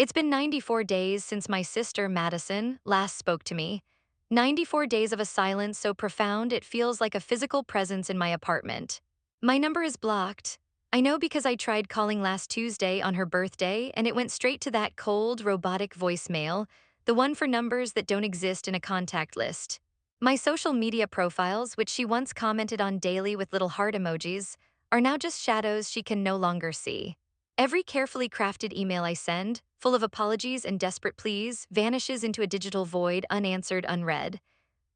It's been 94 days since my sister, Madison, last spoke to me. 94 days of a silence so profound it feels like a physical presence in my apartment. My number is blocked. I know because I tried calling last Tuesday on her birthday and it went straight to that cold, robotic voicemail, the one for numbers that don't exist in a contact list. My social media profiles, which she once commented on daily with little heart emojis, are now just shadows she can no longer see. Every carefully crafted email I send, full of apologies and desperate pleas, vanishes into a digital void, unanswered, unread.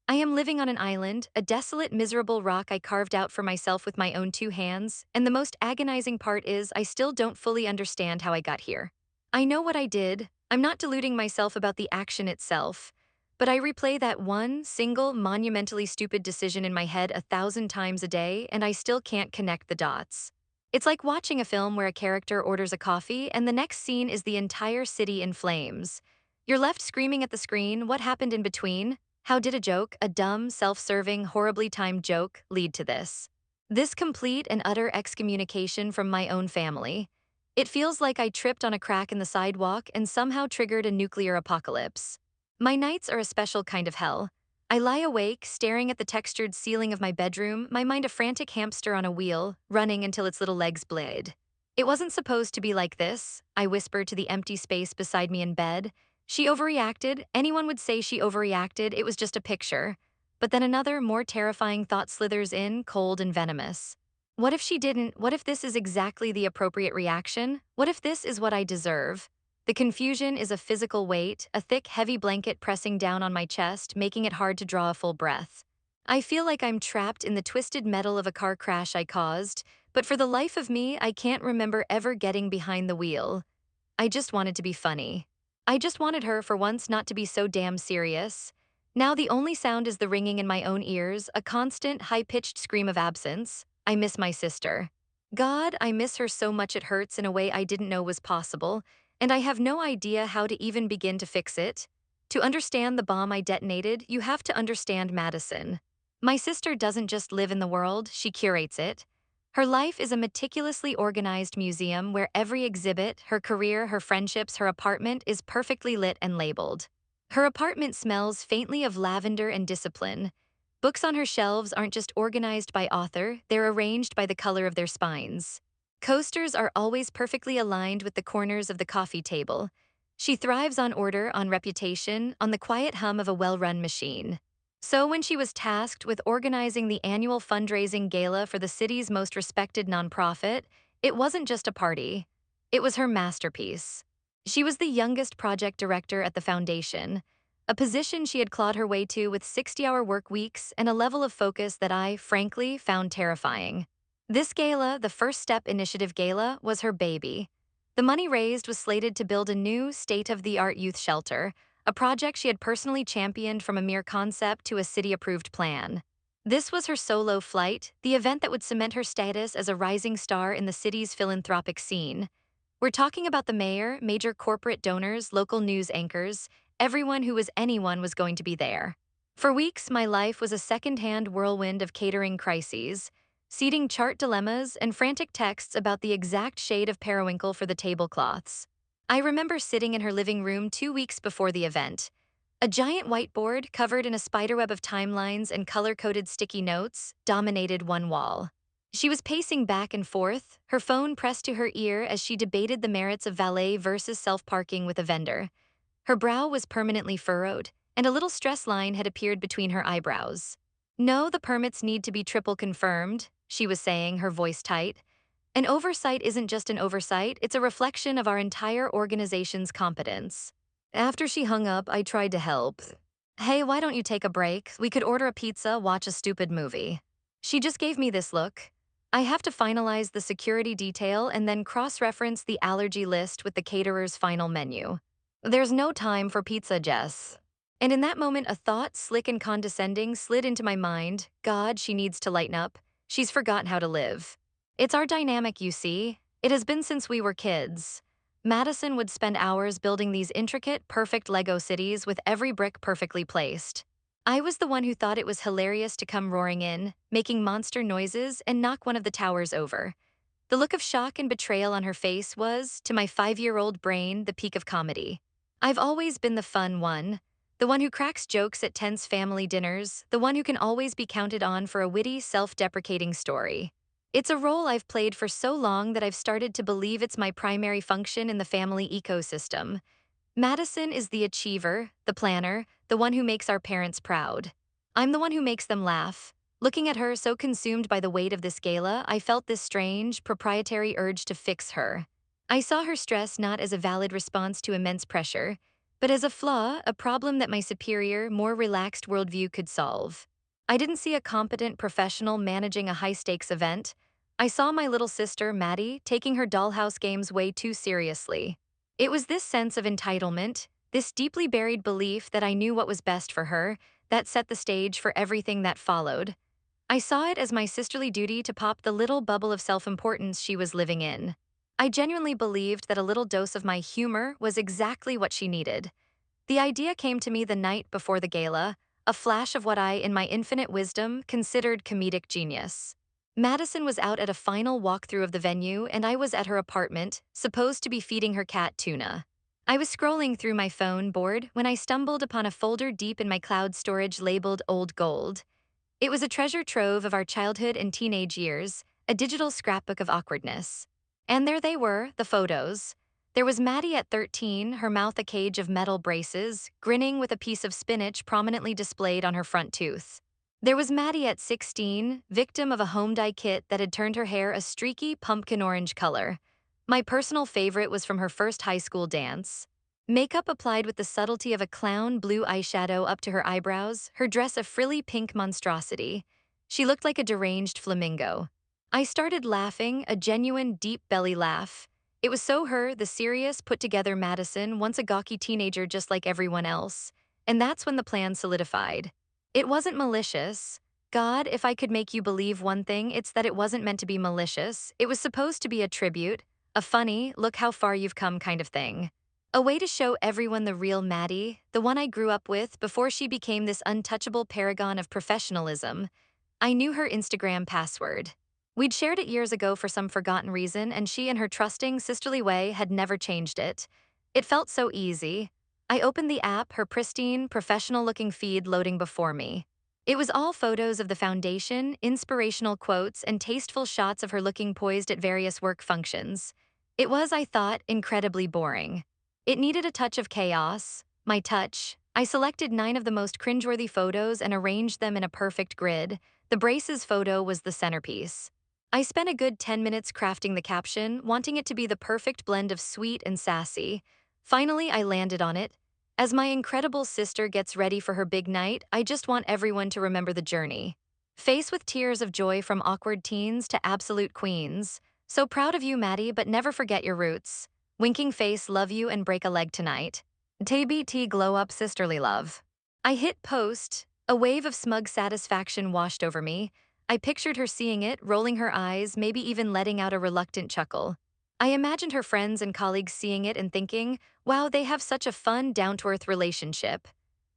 I am living on an island, a desolate, miserable rock I carved out for myself with my own two hands, and the most agonizing part is I still don't fully understand how I got here. I know what I did. I'm not deluding myself about the action itself, but I replay that one single, monumentally stupid decision in my head 1,000 times a day, and I still can't connect the dots. It's like watching a film where a character orders a coffee and the next scene is the entire city in flames. You're left screaming at the screen, what happened in between? How did a joke, a dumb, self-serving, horribly timed joke, lead to this? This complete and utter excommunication from my own family. It feels like I tripped on a crack in the sidewalk and somehow triggered a nuclear apocalypse. My nights are a special kind of hell. I lie awake, staring at the textured ceiling of my bedroom, my mind a frantic hamster on a wheel, running until its little legs bled. It wasn't supposed to be like this, I whisper to the empty space beside me in bed. She overreacted. Anyone would say she overreacted. It was just a picture. But then another, more terrifying thought slithers in, cold and venomous. What if she didn't? What if this is exactly the appropriate reaction? What if this is what I deserve? The confusion is a physical weight, a thick, heavy blanket pressing down on my chest, making it hard to draw a full breath. I feel like I'm trapped in the twisted metal of a car crash I caused, but for the life of me, I can't remember ever getting behind the wheel. I just wanted to be funny. I just wanted her for once not to be so damn serious. Now the only sound is the ringing in my own ears, a constant, high-pitched scream of absence. I miss my sister. God, I miss her so much it hurts in a way I didn't know was possible, and I have no idea how to even begin to fix it. To understand the bomb I detonated, you have to understand Madison. My sister doesn't just live in the world, she curates it. Her life is a meticulously organized museum where every exhibit, her career, her friendships, her apartment is perfectly lit and labeled. Her apartment smells faintly of lavender and discipline. Books on her shelves aren't just organized by author, they're arranged by the color of their spines. Coasters are always perfectly aligned with the corners of the coffee table. She thrives on order, on reputation, on the quiet hum of a well-run machine. So when she was tasked with organizing the annual fundraising gala for the city's most respected nonprofit, it wasn't just a party. It was her masterpiece. She was the youngest project director at the foundation, a position she had clawed her way to with 60-hour work weeks and a level of focus that I, frankly, found terrifying. This gala, the First Step Initiative Gala, was her baby. The money raised was slated to build a new, state-of-the-art youth shelter, a project she had personally championed from a mere concept to a city-approved plan. This was her solo flight, the event that would cement her status as a rising star in the city's philanthropic scene. We're talking about the mayor, major corporate donors, local news anchors, everyone who was anyone was going to be there. For weeks, my life was a second-hand whirlwind of catering crises, seeding chart dilemmas and frantic texts about the exact shade of periwinkle for the tablecloths. I remember sitting in her living room 2 weeks before the event. A giant whiteboard, covered in a spiderweb of timelines and color-coded sticky notes, dominated one wall. She was pacing back and forth, her phone pressed to her ear as she debated the merits of valet versus self-parking with a vendor. Her brow was permanently furrowed, and a little stress line had appeared between her eyebrows. No, the permits need to be triple confirmed, she was saying, her voice tight. An oversight isn't just an oversight, it's a reflection of our entire organization's competence. After she hung up, I tried to help. Hey, why don't you take a break? We could order a pizza, watch a stupid movie. She just gave me this look. I have to finalize the security detail and then cross-reference the allergy list with the caterer's final menu. There's no time for pizza, Jess. And in that moment, a thought, slick and condescending, slid into my mind. God, she needs to lighten up. She's forgotten how to live. It's our dynamic, you see. It has been since we were kids. Madison would spend hours building these intricate, perfect Lego cities with every brick perfectly placed. I was the one who thought it was hilarious to come roaring in, making monster noises, and knock one of the towers over. The look of shock and betrayal on her face was, to my 5-year-old brain, the peak of comedy. I've always been the fun one, the one who cracks jokes at tense family dinners, the one who can always be counted on for a witty, self-deprecating story. It's a role I've played for so long that I've started to believe it's my primary function in the family ecosystem. Madison is the achiever, the planner, the one who makes our parents proud. I'm the one who makes them laugh. Looking at her so consumed by the weight of this gala, I felt this strange, proprietary urge to fix her. I saw her stress not as a valid response to immense pressure, but as a flaw, a problem that my superior, more relaxed worldview could solve. I didn't see a competent professional managing a high-stakes event. I saw my little sister, Maddie, taking her dollhouse games way too seriously. It was this sense of entitlement, this deeply buried belief that I knew what was best for her, that set the stage for everything that followed. I saw it as my sisterly duty to pop the little bubble of self-importance she was living in. I genuinely believed that a little dose of my humor was exactly what she needed. The idea came to me the night before the gala, a flash of what I, in my infinite wisdom, considered comedic genius. Madison was out at a final walkthrough of the venue, and I was at her apartment, supposed to be feeding her cat tuna. I was scrolling through my phone board when I stumbled upon a folder deep in my cloud storage labeled Old Gold. It was a treasure trove of our childhood and teenage years, a digital scrapbook of awkwardness. And there they were, the photos. There was Maddie at 13, her mouth a cage of metal braces, grinning with a piece of spinach prominently displayed on her front tooth. There was Maddie at 16, victim of a home dye kit that had turned her hair a streaky pumpkin orange color. My personal favorite was from her first high school dance. Makeup applied with the subtlety of a clown blue eyeshadow up to her eyebrows, her dress a frilly pink monstrosity. She looked like a deranged flamingo. I started laughing, a genuine deep belly laugh. It was so her, the serious, put-together Madison, once a gawky teenager just like everyone else. And that's when the plan solidified. It wasn't malicious. God, if I could make you believe one thing, it's that it wasn't meant to be malicious. It was supposed to be a tribute, a funny, look how far you've come kind of thing. A way to show everyone the real Maddie, the one I grew up with before she became this untouchable paragon of professionalism. I knew her Instagram password. We'd shared it years ago for some forgotten reason, and she, in her trusting, sisterly way, had never changed it. It felt so easy. I opened the app, her pristine, professional-looking feed loading before me. It was all photos of the foundation, inspirational quotes, and tasteful shots of her looking poised at various work functions. It was, I thought, incredibly boring. It needed a touch of chaos. My touch. I selected 9 of the most cringeworthy photos and arranged them in a perfect grid. The braces photo was the centerpiece. I spent a good 10 minutes crafting the caption, wanting it to be the perfect blend of sweet and sassy. Finally, I landed on it. As my incredible sister gets ready for her big night, I just want everyone to remember the journey. Face with tears of joy from awkward teens to absolute queens. So proud of you, Maddie, but never forget your roots. Winking face, love you and break a leg tonight. TBT glow up sisterly love. I hit post. A wave of smug satisfaction washed over me. I pictured her seeing it, rolling her eyes, maybe even letting out a reluctant chuckle. I imagined her friends and colleagues seeing it and thinking, wow, they have such a fun, down-to-earth relationship.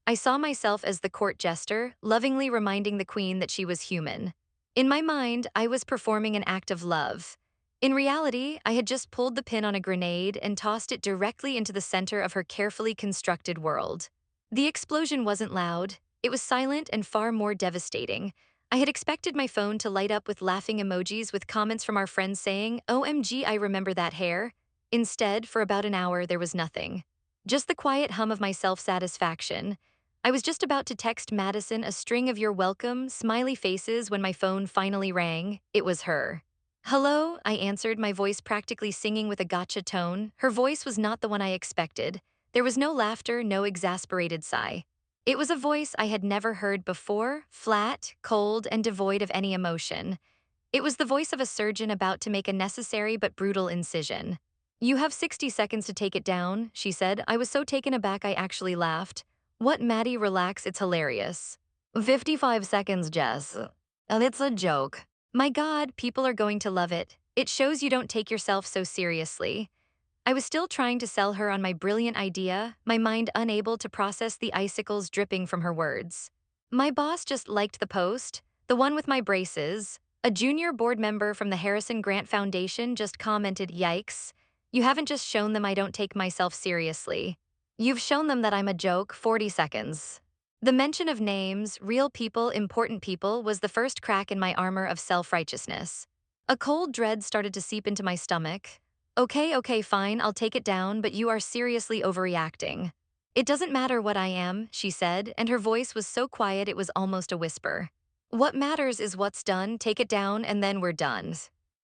I saw myself as the court jester, lovingly reminding the queen that she was human. In my mind, I was performing an act of love. In reality, I had just pulled the pin on a grenade and tossed it directly into the center of her carefully constructed world. The explosion wasn't loud. It was silent and far more devastating. I had expected my phone to light up with laughing emojis with comments from our friends saying, OMG, I remember that hair. Instead, for about an hour, there was nothing. Just the quiet hum of my self-satisfaction. I was just about to text Madison a string of "you're welcome" smiley faces when my phone finally rang. It was her. Hello, I answered, my voice practically singing with a gotcha tone. Her voice was not the one I expected. There was no laughter, no exasperated sigh. It was a voice I had never heard before, flat, cold, and devoid of any emotion. It was the voice of a surgeon about to make a necessary but brutal incision. You have 60 seconds to take it down, she said. I was so taken aback I actually laughed. What, Maddie, relax, it's hilarious. 55 seconds, Jess. And it's a joke. My God, people are going to love it. It shows you don't take yourself so seriously. I was still trying to sell her on my brilliant idea, my mind unable to process the icicles dripping from her words. My boss just liked the post, the one with my braces. A junior board member from the Harrison Grant Foundation just commented, "Yikes. You haven't just shown them I don't take myself seriously. You've shown them that I'm a joke, 40 seconds." The mention of names, real people, important people, was the first crack in my armor of self-righteousness. A cold dread started to seep into my stomach. Okay, okay, fine, I'll take it down, but you are seriously overreacting. It doesn't matter what I am, she said, and her voice was so quiet it was almost a whisper. What matters is what's done, take it down, and then we're done.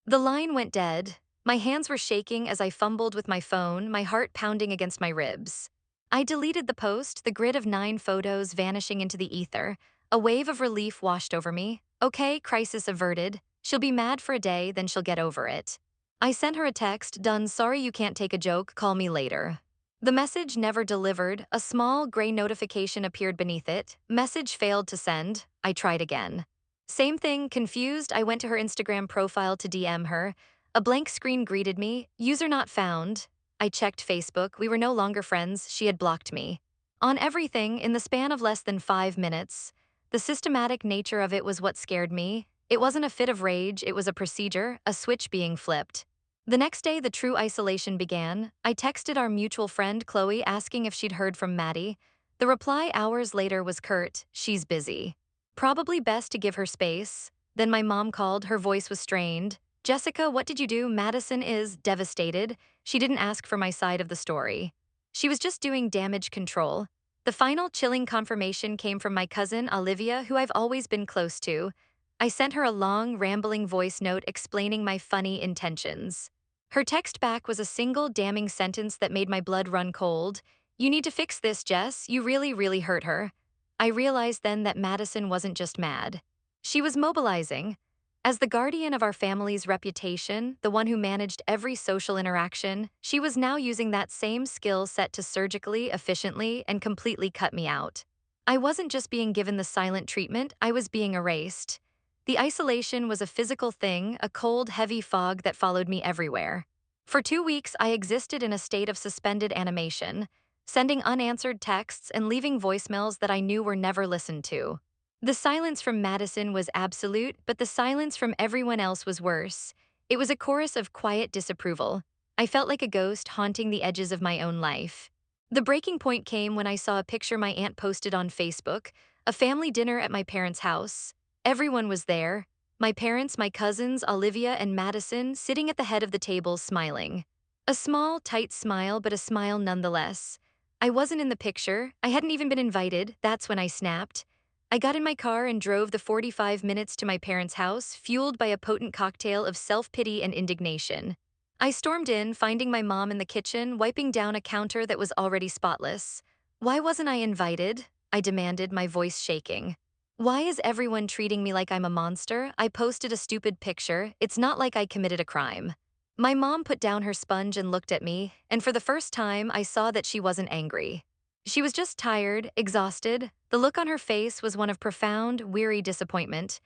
The line went dead. My hands were shaking as I fumbled with my phone, my heart pounding against my ribs. I deleted the post, the grid of 9 photos vanishing into the ether. A wave of relief washed over me. Okay, crisis averted. She'll be mad for a day, then she'll get over it. I sent her a text, done, sorry you can't take a joke, call me later. The message never delivered. A small gray notification appeared beneath it. Message failed to send. I tried again. Same thing, confused, I went to her Instagram profile to DM her. A blank screen greeted me, user not found. I checked Facebook, we were no longer friends, she had blocked me. On everything, in the span of less than 5 minutes. The systematic nature of it was what scared me. It wasn't a fit of rage, it was a procedure, a switch being flipped. The next day, the true isolation began. I texted our mutual friend, Chloe, asking if she'd heard from Maddie. The reply hours later was curt, she's busy. Probably best to give her space. Then my mom called, her voice was strained. Jessica, what did you do? Madison is devastated. She didn't ask for my side of the story. She was just doing damage control. The final chilling confirmation came from my cousin, Olivia, who I've always been close to. I sent her a long, rambling voice note explaining my funny intentions. Her text back was a single damning sentence that made my blood run cold. You need to fix this, Jess. You really, really hurt her. I realized then that Madison wasn't just mad. She was mobilizing. As the guardian of our family's reputation, the one who managed every social interaction, she was now using that same skill set to surgically, efficiently, and completely cut me out. I wasn't just being given the silent treatment, I was being erased. The isolation was a physical thing, a cold, heavy fog that followed me everywhere. For 2 weeks, I existed in a state of suspended animation, sending unanswered texts and leaving voicemails that I knew were never listened to. The silence from Madison was absolute, but the silence from everyone else was worse. It was a chorus of quiet disapproval. I felt like a ghost haunting the edges of my own life. The breaking point came when I saw a picture my aunt posted on Facebook, a family dinner at my parents' house. Everyone was there. My parents, my cousins, Olivia, and Madison, sitting at the head of the table smiling. A small, tight smile, but a smile nonetheless. I wasn't in the picture. I hadn't even been invited. That's when I snapped. I got in my car and drove the 45 minutes to my parents' house, fueled by a potent cocktail of self-pity and indignation. I stormed in, finding my mom in the kitchen, wiping down a counter that was already spotless. Why wasn't I invited? I demanded, my voice shaking. Why is everyone treating me like I'm a monster? I posted a stupid picture. It's not like I committed a crime. My mom put down her sponge and looked at me, and for the first time, I saw that she wasn't angry. She was just tired, exhausted. The look on her face was one of profound, weary disappointment.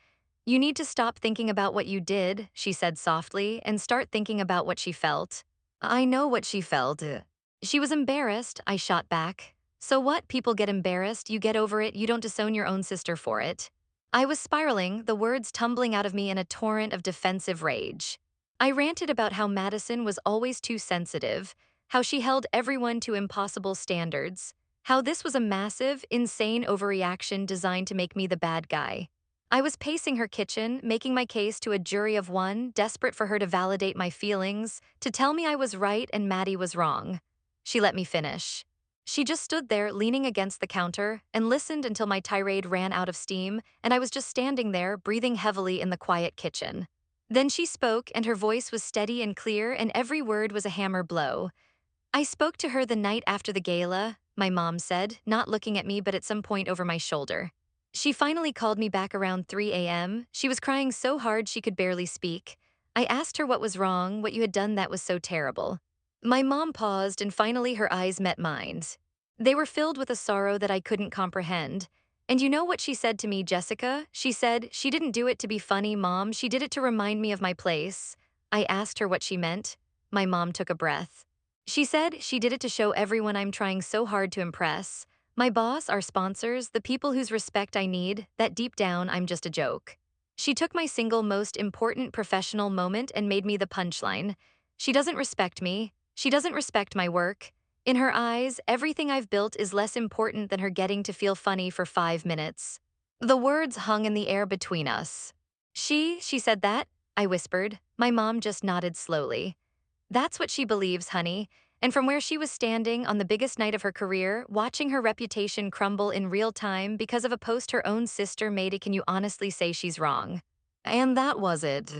You need to stop thinking about what you did, she said softly, and start thinking about what she felt. I know what she felt. She was embarrassed, I shot back. So what? People get embarrassed, you get over it, you don't disown your own sister for it. I was spiraling, the words tumbling out of me in a torrent of defensive rage. I ranted about how Madison was always too sensitive, how she held everyone to impossible standards, how this was a massive, insane overreaction designed to make me the bad guy. I was pacing her kitchen, making my case to a jury of one, desperate for her to validate my feelings, to tell me I was right and Maddie was wrong. She let me finish. She just stood there, leaning against the counter, and listened until my tirade ran out of steam, and I was just standing there, breathing heavily in the quiet kitchen. Then she spoke, and her voice was steady and clear, and every word was a hammer blow. I spoke to her the night after the gala, my mom said, not looking at me but at some point over my shoulder. She finally called me back around 3 a.m. She was crying so hard she could barely speak. I asked her what was wrong, what you had done that was so terrible. My mom paused and finally her eyes met mine. They were filled with a sorrow that I couldn't comprehend. And you know what she said to me, Jessica? She said, she didn't do it to be funny, Mom. She did it to remind me of my place. I asked her what she meant. My mom took a breath. She said she did it to show everyone I'm trying so hard to impress. My boss, our sponsors, the people whose respect I need, that deep down I'm just a joke. She took my single most important professional moment and made me the punchline. She doesn't respect me. She doesn't respect my work. In her eyes, everything I've built is less important than her getting to feel funny for 5 minutes. The words hung in the air between us. She said that? I whispered. My mom just nodded slowly. That's what she believes, honey. And from where she was standing on the biggest night of her career, watching her reputation crumble in real time because of a post her own sister made, can you honestly say she's wrong? And that was it.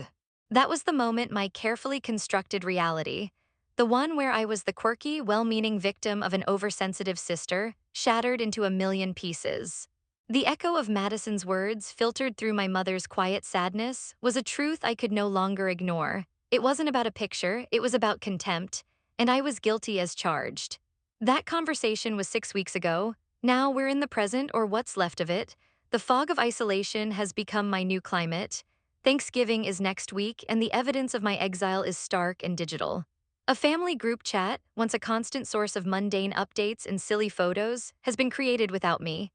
That was the moment my carefully constructed reality, the one where I was the quirky, well-meaning victim of an oversensitive sister, shattered into a million pieces. The echo of Madison's words, filtered through my mother's quiet sadness, was a truth I could no longer ignore. It wasn't about a picture, it was about contempt, and I was guilty as charged. That conversation was 6 weeks ago. Now we're in the present, or what's left of it. The fog of isolation has become my new climate. Thanksgiving is next week, and the evidence of my exile is stark and digital. A family group chat, once a constant source of mundane updates and silly photos, has been created without me.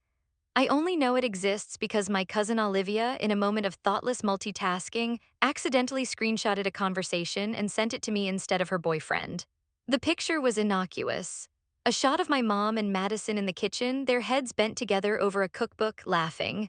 I only know it exists because my cousin Olivia, in a moment of thoughtless multitasking, accidentally screenshotted a conversation and sent it to me instead of her boyfriend. The picture was innocuous. A shot of my mom and Madison in the kitchen, their heads bent together over a cookbook, laughing.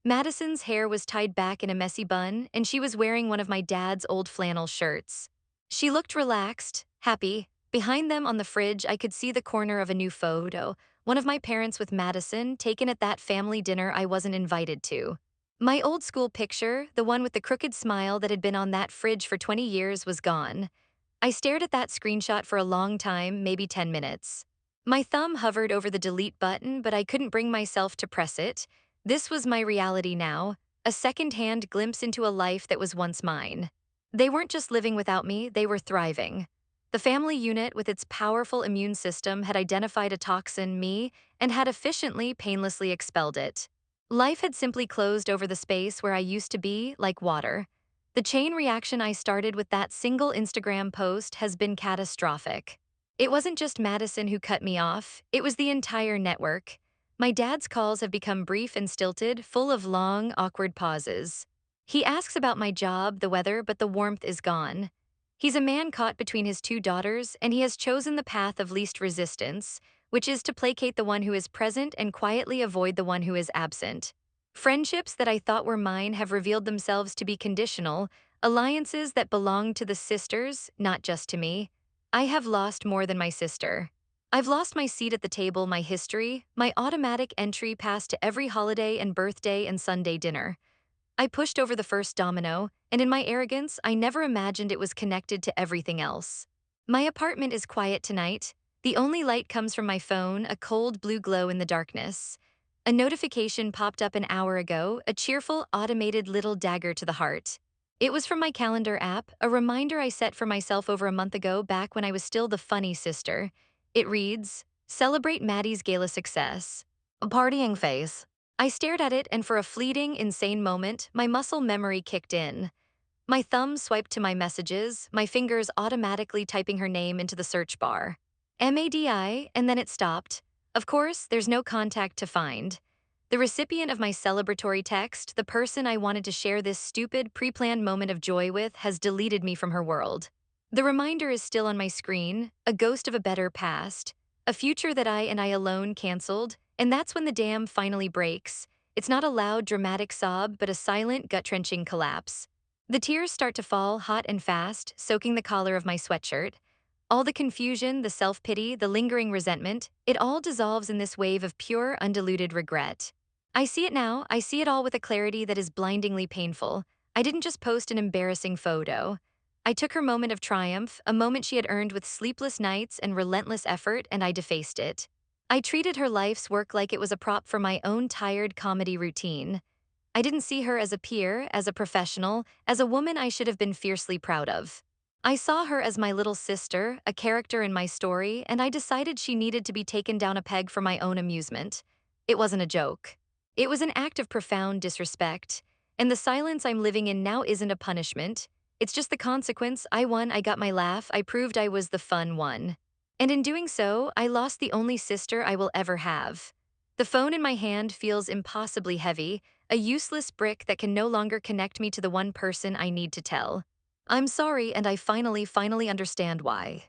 Madison's hair was tied back in a messy bun, and she was wearing one of my dad's old flannel shirts. She looked relaxed, happy. Behind them on the fridge, I could see the corner of a new photo, one of my parents with Madison, taken at that family dinner I wasn't invited to. My old school picture, the one with the crooked smile that had been on that fridge for 20 years, was gone. I stared at that screenshot for a long time, maybe 10 minutes. My thumb hovered over the delete button, but I couldn't bring myself to press it. This was my reality now, a second-hand glimpse into a life that was once mine. They weren't just living without me, they were thriving. The family unit, with its powerful immune system, had identified a toxin, me, and had efficiently, painlessly expelled it. Life had simply closed over the space where I used to be, like water. The chain reaction I started with that single Instagram post has been catastrophic. It wasn't just Madison who cut me off, it was the entire network. My dad's calls have become brief and stilted, full of long, awkward pauses. He asks about my job, the weather, but the warmth is gone. He's a man caught between his two daughters, and he has chosen the path of least resistance, which is to placate the one who is present and quietly avoid the one who is absent. Friendships that I thought were mine have revealed themselves to be conditional, alliances that belong to the sisters, not just to me. I have lost more than my sister. I've lost my seat at the table, my history, my automatic entry pass to every holiday and birthday and Sunday dinner. I pushed over the first domino, and in my arrogance, I never imagined it was connected to everything else. My apartment is quiet tonight. The only light comes from my phone, a cold blue glow in the darkness. A notification popped up an hour ago, a cheerful, automated little dagger to the heart. It was from my calendar app, a reminder I set for myself over a month ago, back when I was still the funny sister. It reads, "Celebrate Maddie's gala success." A partying face. I stared at it, and for a fleeting, insane moment, my muscle memory kicked in. My thumb swiped to my messages, my fingers automatically typing her name into the search bar. MADI, and then it stopped. Of course, there's no contact to find. The recipient of my celebratory text, the person I wanted to share this stupid, pre-planned moment of joy with, has deleted me from her world. The reminder is still on my screen, a ghost of a better past, a future that I alone canceled, and that's when the dam finally breaks. It's not a loud, dramatic sob, but a silent, gut-wrenching collapse. The tears start to fall, hot and fast, soaking the collar of my sweatshirt. All the confusion, the self-pity, the lingering resentment, it all dissolves in this wave of pure, undiluted regret. I see it now, I see it all with a clarity that is blindingly painful. I didn't just post an embarrassing photo. I took her moment of triumph, a moment she had earned with sleepless nights and relentless effort, and I defaced it. I treated her life's work like it was a prop for my own tired comedy routine. I didn't see her as a peer, as a professional, as a woman I should have been fiercely proud of. I saw her as my little sister, a character in my story, and I decided she needed to be taken down a peg for my own amusement. It wasn't a joke. It was an act of profound disrespect, and the silence I'm living in now isn't a punishment. It's just the consequence. I won, I got my laugh, I proved I was the fun one. And in doing so, I lost the only sister I will ever have. The phone in my hand feels impossibly heavy, A useless brick that can no longer connect me to the one person I need to tell. I'm sorry, and I finally understand why.